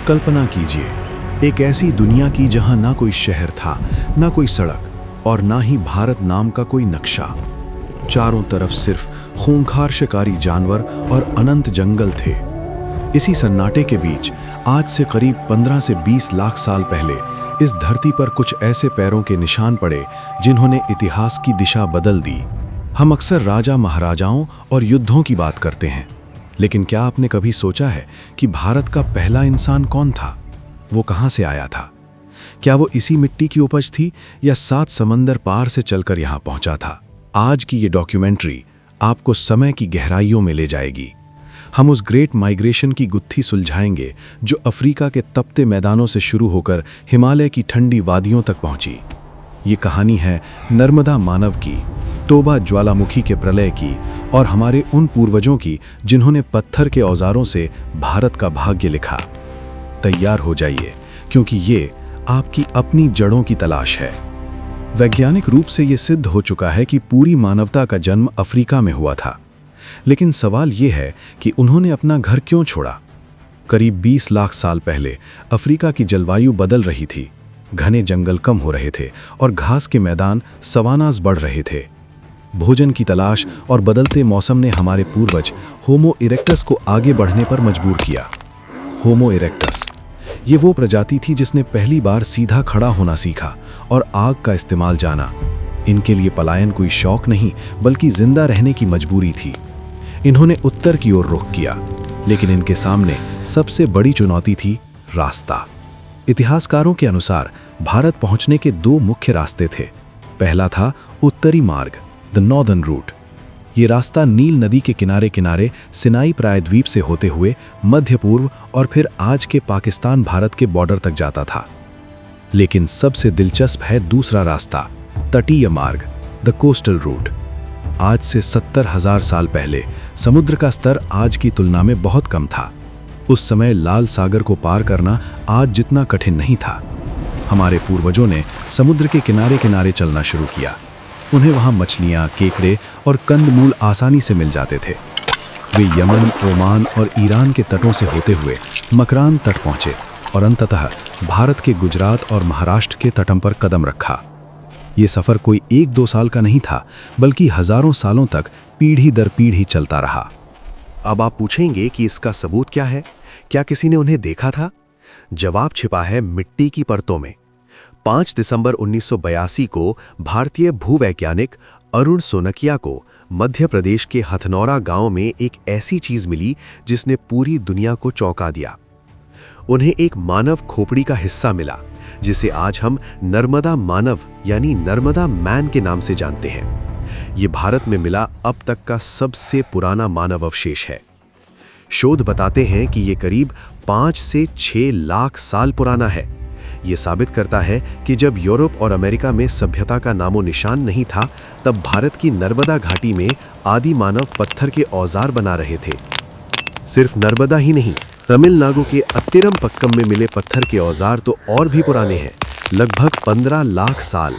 कल्पना कीजिए, एक ऐसी दुनिया की जहां ना कोई शहर था, ना कोई सड़क और ना ही भारत नाम का कोई नक्शा। चारों तरफ सिर्फ खूंखार शिकारी जानवर और अनंत जंगल थे। इसी सन्नाटे के बीच आज से करीब 15 से 20 लाख साल पहले इस धरती पर कुछ ऐसे पैरों के निशान पड़े जिन्होंने इतिहास की दिशा बदल दी। हम अक्सर राजा महाराजाओं और युद्धों की बात करते हैं, लेकिन क्या आपने कभी सोचा है कि भारत का पहला इंसान कौन था? वो कहाँ से आया था? क्या वो इसी मिट्टी की उपज थी या 7 समंदर पार से चलकर यहाँ पहुंचा था? आज की ये डॉक्यूमेंट्री आपको समय की गहराइयों में ले जाएगी। हम उस ग्रेट माइग्रेशन की गुत्थी सुलझाएंगे जो अफ्रीका के तपते मैदानों से शुरू होकर हिमालय की ठंडी वादियों तक पहुंची। ये कहानी है नर्मदा मानव की, तोबा ज्वालामुखी के प्रलय की और हमारे उन पूर्वजों की जिन्होंने पत्थर के औजारों से भारत का भाग्य लिखा। तैयार हो जाइए, क्योंकि ये आपकी अपनी जड़ों की तलाश है। वैज्ञानिक रूप से ये सिद्ध हो चुका है कि पूरी मानवता का जन्म अफ्रीका में हुआ था, लेकिन सवाल ये है कि उन्होंने अपना घर क्यों छोड़ा? करीब 20 लाख साल पहले अफ्रीका की जलवायु बदल रही थी। घने जंगल कम हो रहे थे और घास के मैदान सवानास बढ़ रहे थे। भोजन की तलाश और बदलते मौसम ने हमारे पूर्वज होमो इरेक्टस को आगे बढ़ने पर मजबूर किया। होमो इरेक्टस ये वो प्रजाति थी जिसने पहली बार सीधा खड़ा होना सीखा और आग का इस्तेमाल जाना। इनके लिए पलायन कोई शौक नहीं, बल्कि जिंदा रहने की मजबूरी थी। इन्होंने उत्तर की ओर रुख किया, लेकिन इनके सामने सबसे बड़ी चुनौती थी रास्ता। इतिहासकारों के अनुसार भारत पहुंचने के 2 मुख्य रास्ते थे। पहला था उत्तरी मार्ग, द नॉर्दर्न रूट। ये रास्ता नील नदी के किनारे किनारे सिनाई प्रायद्वीप से होते हुए मध्य पूर्व और फिर आज के पाकिस्तान भारत के बॉर्डर तक जाता था। लेकिन सबसे दिलचस्प है दूसरा रास्ता, तटीय मार्ग, द कोस्टल रूट। आज से 70,000 साल पहले समुद्र का स्तर आज की तुलना में बहुत कम था। उस समय लाल सागर को पार करना आज जितना कठिन नहीं था। हमारे पूर्वजों ने समुद्र के किनारे किनारे चलना शुरू किया। उन्हें वहां मछलियां, केकड़े और कंदमूल आसानी से मिल जाते थे। वे यमन, ओमान और ईरान के तटों से होते हुए मकरान तट पहुंचे और अंततः भारत के गुजरात और महाराष्ट्र के तटों पर कदम रखा। ये सफर कोई 1-2 साल का नहीं था, बल्कि हजारों सालों तक पीढ़ी दर पीढ़ी चलता रहा। अब आप पूछेंगे कि इसका सबूत क्या है? क्या किसी ने उन्हें देखा था? जवाब छिपा है मिट्टी की परतों में। 5 दिसंबर 1982 को भारतीय भूवैज्ञानिक अरुण सोनकिया को मध्य प्रदेश के हथनौरा गांव में एक ऐसी चीज मिली जिसने पूरी दुनिया को चौंका दिया। उन्हें एक मानव खोपड़ी का हिस्सा मिला, जिसे आज हम नर्मदा मानव यानी नर्मदा मैन के नाम से जानते हैं। ये भारत में मिला अब तक का सबसे पुराना मानव अवशेष है। शोध बताते हैं कि ये करीब 5 से 6 लाख साल पुराना है। ये साबित करता है कि जब यूरोप और अमेरिका में सभ्यता का नामो निशान नहीं था, तब भारत की नर्मदा घाटी में आदि मानव पत्थर के औजार बना रहे थे। सिर्फ नर्मदा ही नहीं, तमिलनाडु के अत्तिरम पक्कम में मिले पत्थर के औजार तो और भी पुराने हैं, लगभग 15 लाख साल।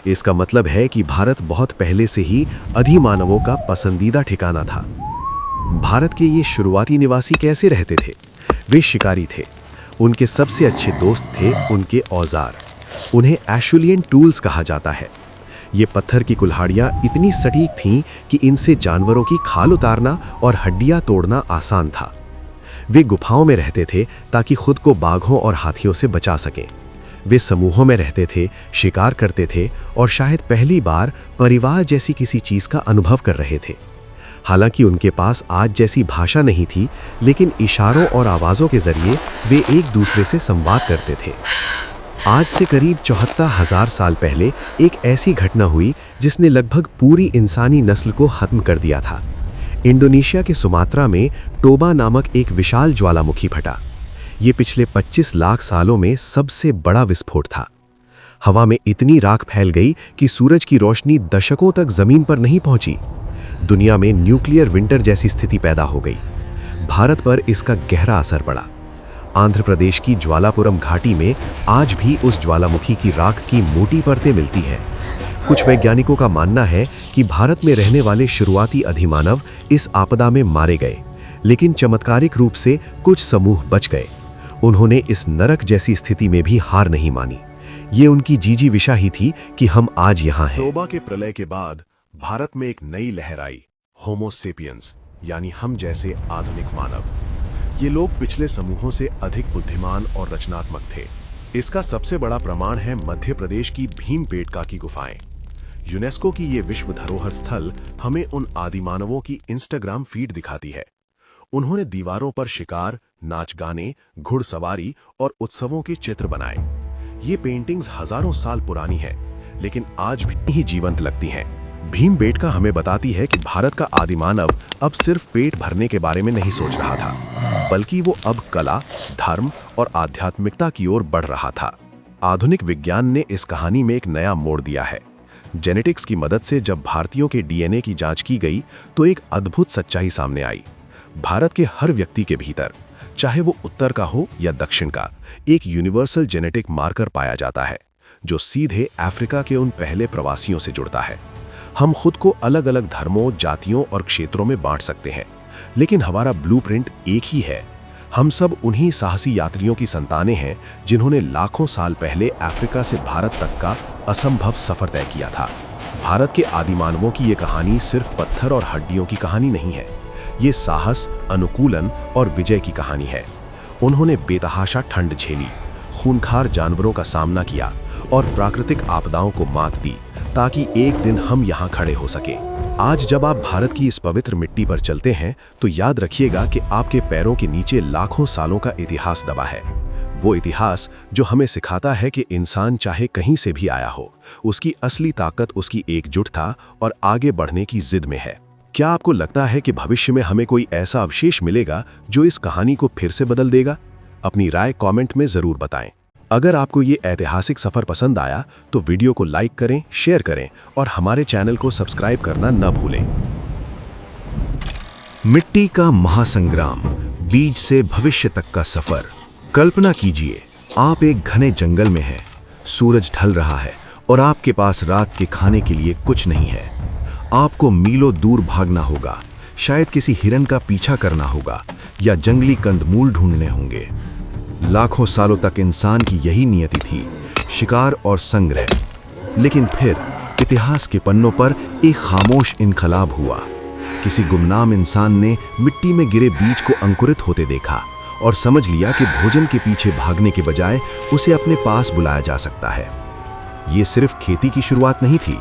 इसका मतलब है कि भारत बहुत पहले से ही अधिमानवों का पसंदीदा ठिकाना था। भारत के ये शुरुआती निवासी कैसे रहते थे? वे शिकारी थे। उनके सबसे अच्छे दोस्त थे उनके औजार। उन्हें एशुलियन टूल्स कहा जाता है। ये पत्थर की कुल्हाड़ियाँ इतनी सटीक थीं कि इनसे जानवरों की खाल उतारना और हड्डियाँ तोड़ना आसान था। वे गुफाओं में रहते थे ताकि खुद को बाघों और हाथियों से बचा सकें। वे समूहों में रहते थे, शिकार करते थे और शायद पहली बार परिवार जैसी किसी चीज़ का अनुभव कर रहे थे। हालांकि उनके पास आज जैसी भाषा नहीं थी, लेकिन इशारों और आवाज़ों के जरिए वे एक दूसरे से संवाद करते थे। आज से करीब 74,000 साल पहले एक ऐसी घटना हुई जिसने लगभग पूरी इंसानी नस्ल को खत्म कर दिया था। इंडोनेशिया के सुमात्रा में टोबा नामक एक विशाल ज्वालामुखी फटा। ये पिछले 25 लाख सालों में सबसे बड़ा विस्फोट था। हवा में इतनी राख फैल गई कि सूरज की रोशनी दशकों तक जमीन पर नहीं पहुंची। दुनिया में न्यूक्लियर विंटर जैसी स्थिति पैदा हो गई। भारत पर इसका गहरा असर पड़ा। आंध्र प्रदेश की ज्वालापुरम घाटी में आज भी उस ज्वालामुखी की राख की मोटी परतें मिलती हैं। कुछ वैज्ञानिकों का मानना है कि भारत में रहने वाले शुरुआती अधिमानव इस आपदा में मारे गए, लेकिन चमत्कारिक रूप से कुछ समूह बच गए। उन्होंने इस नरक जैसी स्थिति में भी हार नहीं मानी। ये उनकी जीजीविषा ही थी कि हम आज यहाँ हैं। तोबा के प्रलय के बाद भारत में एक नई लहर आई, होमो सेपियंस, यानी हम जैसे आधुनिक मानव। ये लोग पिछले समूहों से अधिक बुद्धिमान और रचनात्मक थे। इसका सबसे बड़ा प्रमाण है मध्य प्रदेश की भीमबेटका की गुफाएं। यूनेस्को की ये विश्व धरोहर स्थल हमें उन आदिमानवों की इंस्टाग्राम फीड दिखाती है। उन्होंने दीवारों पर शिकार, नाच गाने, घुड़सवारी और उत्सवों के चित्र बनाए। ये पेंटिंग्स हजारों साल पुरानी हैं, लेकिन आज भी ही जीवंत लगती हैं। भीमबेटका हमें बताती है कि भारत का आदिमानव अब सिर्फ पेट भरने के बारे में नहीं सोच रहा था, बल्कि वो अब कला, धर्म और आध्यात्मिकता की ओर बढ़ रहा था। आधुनिक विज्ञान ने इस कहानी में एक नया मोड़ दिया है। जेनेटिक्स की मदद से जब भारतीयों के डीएनए की जांच की गई तो एक अद्भुत सच्चाई सामने आई। भारत के हर व्यक्ति के भीतर, चाहे वो उत्तर का हो या दक्षिण का, एक यूनिवर्सल जेनेटिक मार्कर पाया जाता है जो सीधे अफ्रीका के उन पहले प्रवासियों से जुड़ता है। हम खुद को अलग अलग धर्मों, जातियों और क्षेत्रों में बांट सकते हैं, लेकिन हमारा ब्लूप्रिंट एक ही है। हम सब उन्हीं साहसी यात्रियों की संतानें हैं जिन्होंने लाखों साल पहले अफ्रीका से भारत तक का असंभव सफर तय किया था। भारत के आदिमानवों की ये कहानी सिर्फ पत्थर और हड्डियों की कहानी नहीं है। ये साहस, अनुकूलन और विजय की कहानी है। उन्होंने बेतहाशा ठंड झेली, खूंखार जानवरों का सामना किया और प्राकृतिक आपदाओं को मात दी ताकि एक दिन हम यहाँ खड़े हो सके। आज जब आप भारत की इस पवित्र मिट्टी पर चलते हैं तो याद रखिएगा कि आपके पैरों के नीचे लाखों सालों का इतिहास दबा है। वो इतिहास जो हमें सिखाता है कि इंसान चाहे कहीं से भी आया हो, उसकी असली ताकत उसकी एकजुटता और आगे बढ़ने की जिद में है। क्या आपको लगता है कि भविष्य में हमें कोई ऐसा अवशेष मिलेगा जो इस कहानी को फिर से बदल देगा? अपनी राय कमेंट में जरूर बताएं। अगर आपको ये ऐतिहासिक सफर पसंद आया तो वीडियो को लाइक करें, शेयर करें और हमारे चैनल को सब्सक्राइब करना न भूलें। मिट्टी का महासंग्राम, बीज से भविष्य तक का सफर। कल्पना कीजिए, आप एक घने जंगल में हैं, सूरज ढल रहा है और आपके पास रात के खाने के लिए कुछ नहीं है। आपको मीलों दूर भागना होगा, शायद किसी हिरन का पीछा करना होगा या जंगली कंदमूल ढूंढने होंगे। लाखों सालों तक इंसान की यही नियति थी, शिकार और संग्रह। लेकिन फिर इतिहास के पन्नों पर एक खामोश इनकलाब हुआ। किसी गुमनाम इंसान ने मिट्टी में गिरे बीज को अंकुरित होते देखा और समझ लिया कि भोजन के पीछे भागने के बजाय उसे अपने पास बुलाया जा सकता है। ये सिर्फ खेती की शुरुआत नहीं थी,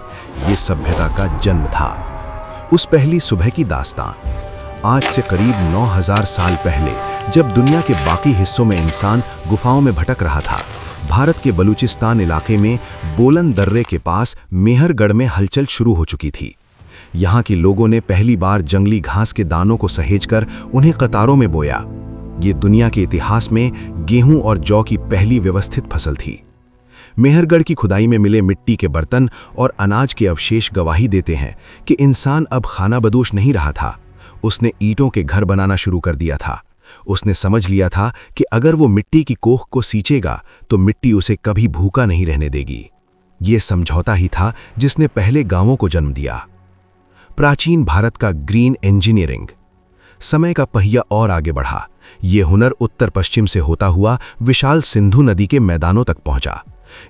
ये सभ्यता का जन्म था। उस पहली सुबह की दास्तान आज से करीब 9000 साल पहले, जब दुनिया के बाकी हिस्सों में इंसान गुफाओं में भटक रहा था, भारत के बलूचिस्तान इलाके में बोलन दर्रे के पास मेहरगढ़ में हलचल शुरू हो चुकी थी। यहाँ के लोगों ने पहली बार जंगली घास के दानों को सहेजकर उन्हें कतारों में बोया। ये दुनिया के इतिहास में गेहूं और जौ की पहली व्यवस्थित फसल थी। मेहरगढ़ की खुदाई में मिले मिट्टी के बर्तन और अनाज के अवशेष गवाही देते हैं कि इंसान अब खानाबदोश नहीं रहा था। उसने ईंटों के घर बनाना शुरू कर दिया था। उसने समझ लिया था कि अगर वो मिट्टी की कोख को सींचेगा तो मिट्टी उसे कभी भूखा नहीं रहने देगी। ये समझौता ही था जिसने पहले गांवों को जन्म दिया। प्राचीन भारत का ग्रीन इंजीनियरिंग। समय का पहिया और आगे बढ़ा। ये हुनर उत्तर पश्चिम से होता हुआ विशाल सिंधु नदी के मैदानों तक पहुंचा।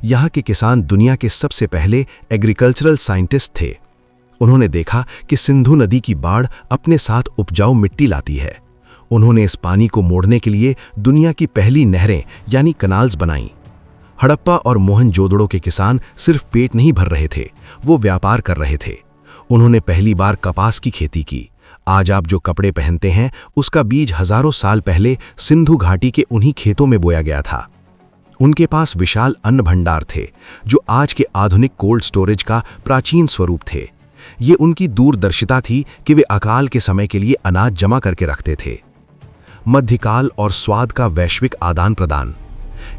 यहाँ के किसान दुनिया के सबसे पहले एग्रीकल्चरल साइंटिस्ट थे। उन्होंने देखा कि सिंधु नदी की बाढ़ अपने साथ उपजाऊ मिट्टी लाती है। उन्होंने इस पानी को मोड़ने के लिए दुनिया की पहली नहरें यानी कनाल्स बनाईं। हड़प्पा और मोहनजोदड़ो के किसान सिर्फ पेट नहीं भर रहे थे, वो व्यापार कर रहे थे। उन्होंने पहली बार कपास की खेती की। आज आप जो कपड़े पहनते हैं उसका बीज हजारों साल पहले सिंधु घाटी के उन्हीं खेतों में बोया गया था। उनके पास विशाल अन्न भंडार थे जो आज के आधुनिक कोल्ड स्टोरेज का प्राचीन स्वरूप थे। ये उनकी दूरदर्शिता थी कि वे अकाल के समय के लिए अनाज जमा करके रखते थे। मध्यकाल और स्वाद का वैश्विक आदान प्रदान।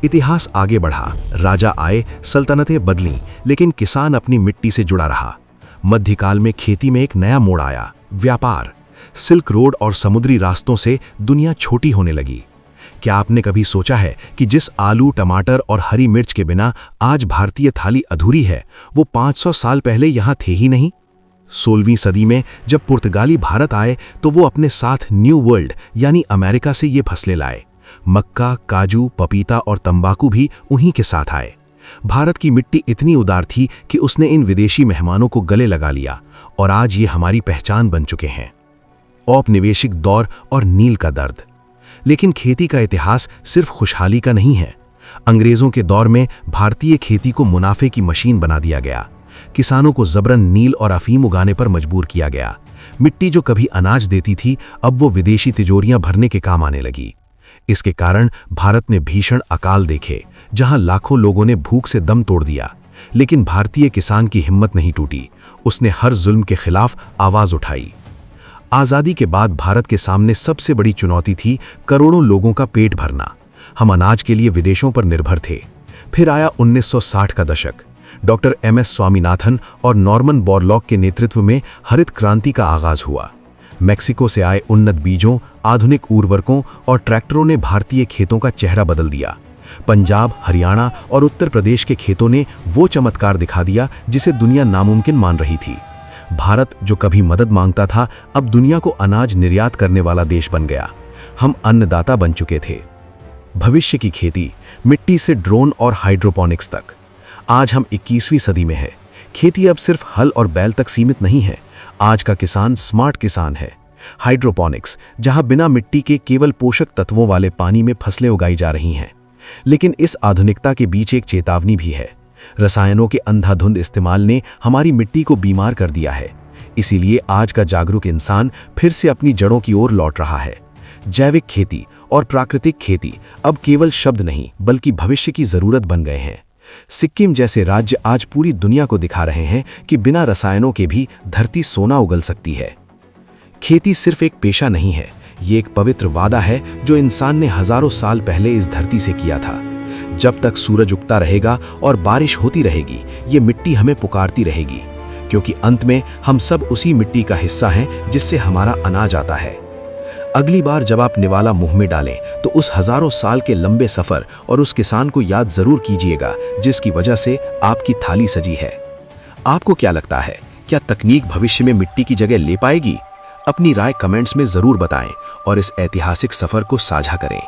इतिहास आगे बढ़ा, राजा आए, सल्तनतें बदलीं, लेकिन किसान अपनी मिट्टी से जुड़ा रहा। मध्यकाल में खेती में एक नया मोड़ आया, व्यापार। सिल्क रोड और समुद्री रास्तों से दुनिया छोटी होने लगी। क्या आपने कभी सोचा है कि जिस आलू, टमाटर और हरी मिर्च के बिना आज भारतीय थाली अधूरी है, वो 500 साल पहले यहाँ थे ही नहीं? 16वीं सदी में जब पुर्तगाली भारत आए तो वो अपने साथ न्यू वर्ल्ड यानी अमेरिका से ये फसलें लाए। मक्का, काजू, पपीता और तंबाकू भी उन्हीं के साथ आए। भारत की मिट्टी इतनी उदार थी कि उसने इन विदेशी मेहमानों को गले लगा लिया और आज ये हमारी पहचान बन चुके हैं। औपनिवेशिक दौर और नील का दर्द। लेकिन खेती का इतिहास सिर्फ खुशहाली का नहीं है। अंग्रेजों के दौर में भारतीय खेती को मुनाफे की मशीन बना दिया गया। किसानों को जबरन नील और अफीम उगाने पर मजबूर किया गया। मिट्टी जो कभी अनाज देती थी, अब वो विदेशी तिजोरियां भरने के काम आने लगी। इसके कारण भारत ने भीषण अकाल देखे, जहां लाखों लोगों ने भूख से दम तोड़ दिया। लेकिन भारतीय किसान की हिम्मत नहीं टूटी। उसने हर जुल्म के खिलाफ आवाज उठाई। आजादी के बाद भारत के सामने सबसे बड़ी चुनौती थी करोड़ों लोगों का पेट भरना। हम अनाज के लिए विदेशों पर निर्भर थे। फिर आया 1960 का दशक। डॉक्टर MS स्वामीनाथन और नॉर्मन बोरलॉग के नेतृत्व में हरित क्रांति का आगाज हुआ। मैक्सिको से आए उन्नत बीजों, आधुनिक उर्वरकों और ट्रैक्टरों ने भारतीय खेतों का चेहरा बदल दिया। पंजाब, हरियाणा और उत्तर प्रदेश के खेतों ने वो चमत्कार दिखा दिया जिसे दुनिया नामुमकिन मान रही थी। भारत, जो कभी मदद मांगता था, अब दुनिया को अनाज निर्यात करने वाला देश बन गया। हम अन्नदाता बन चुके थे। भविष्य की खेती, मिट्टी से ड्रोन और हाइड्रोपोनिक्स तक। आज हम 21वीं सदी में हैं। खेती अब सिर्फ हल और बैल तक सीमित नहीं है। आज का किसान स्मार्ट किसान है। हाइड्रोपोनिक्स, जहां बिना मिट्टी के केवल पोषक तत्वों वाले पानी में फसलें उगाई जा रही हैं। लेकिन इस आधुनिकता के बीच एक चेतावनी भी है। रसायनों के अंधाधुंध इस्तेमाल ने हमारी मिट्टी को बीमार कर दिया है। इसीलिए आज का जागरूक इंसान फिर से अपनी जड़ों की ओर लौट रहा है। जैविक खेती और प्राकृतिक खेती अब केवल शब्द नहीं, बल्कि भविष्य की जरूरत बन गए हैं। सिक्किम जैसे राज्य आज पूरी दुनिया को दिखा रहे हैं कि बिना रसायनों के भी धरती सोना उगल सकती है। खेती सिर्फ एक पेशा नहीं है, ये एक पवित्र वादा है जो इंसान ने हजारों साल पहले इस धरती से किया था। जब तक सूरज उगता रहेगा और बारिश होती रहेगी, ये मिट्टी हमें पुकारती रहेगी, क्योंकि अंत में हम सब उसी मिट्टी का हिस्सा हैं जिससे हमारा अनाज आता है। अगली बार जब आप निवाला मुंह में डालें, तो उस हजारों साल के लंबे सफर और उस किसान को याद जरूर कीजिएगा जिसकी वजह से आपकी थाली सजी है। आपको क्या लगता है, क्या तकनीक भविष्य में मिट्टी की जगह ले पाएगी? अपनी राय कमेंट्स में जरूर बताएं और इस ऐतिहासिक सफर को साझा करें।